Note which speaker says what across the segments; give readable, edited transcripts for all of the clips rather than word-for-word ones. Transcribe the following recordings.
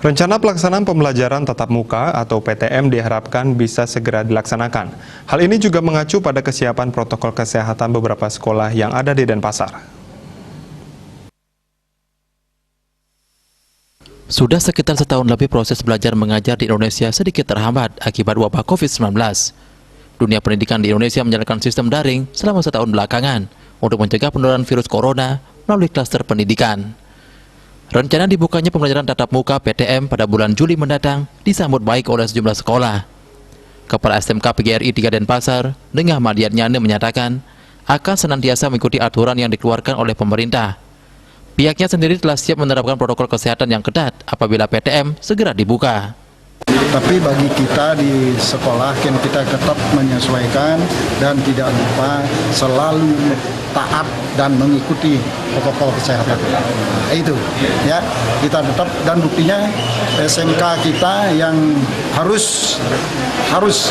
Speaker 1: Rencana pelaksanaan pembelajaran tatap muka atau PTM diharapkan bisa segera dilaksanakan. Hal ini juga mengacu pada kesiapan protokol kesehatan beberapa sekolah yang ada di Denpasar.
Speaker 2: Sudah sekitar setahun lebih proses belajar mengajar di Indonesia sedikit terhambat akibat wabah COVID-19. Dunia pendidikan di Indonesia menjalankan sistem daring selama setahun belakangan untuk mencegah penularan virus corona melalui klaster pendidikan. Rencana dibukanya pembelajaran tatap muka PTM pada bulan Juli mendatang disambut baik oleh sejumlah sekolah. Kepala SMK PGRI 3 Denpasar, Nengah Madiatnyane menyatakan akan senantiasa mengikuti aturan yang dikeluarkan oleh pemerintah. Pihaknya sendiri telah siap menerapkan protokol kesehatan yang ketat apabila PTM segera dibuka.
Speaker 3: Tapi bagi kita di sekolah kita tetap menyesuaikan dan tidak lupa selalu taat dan mengikuti protokol kesehatan. Itu ya, kita tetap, dan buktinya SMK kita yang harus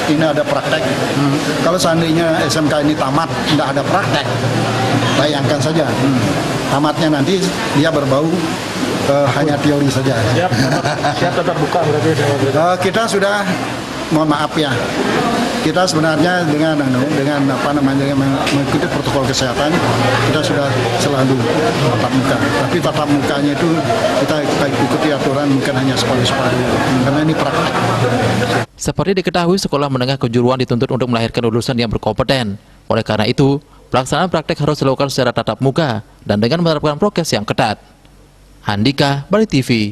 Speaker 3: ini ada praktek. Kalau seandainya SMK ini tamat tidak ada praktek, bayangkan saja tamatnya nanti dia berbau hanya teori saja.
Speaker 4: Siap tetap buka berarti.
Speaker 3: Kita sudah, mohon maaf ya, kita sebenarnya dengan mengikuti protokol kesehatan kita sudah selalu tatap muka. Tapi tatap mukanya itu kita ikuti aturan, bukan hanya sekolah-sekolah karena ini praktek.
Speaker 2: Seperti diketahui, sekolah menengah kejuruan dituntut untuk melahirkan lulusan yang berkompeten. Oleh karena itu, pelaksanaan praktek harus dilakukan secara tatap muka dan dengan menerapkan prokes yang ketat. Handika, Bali TV.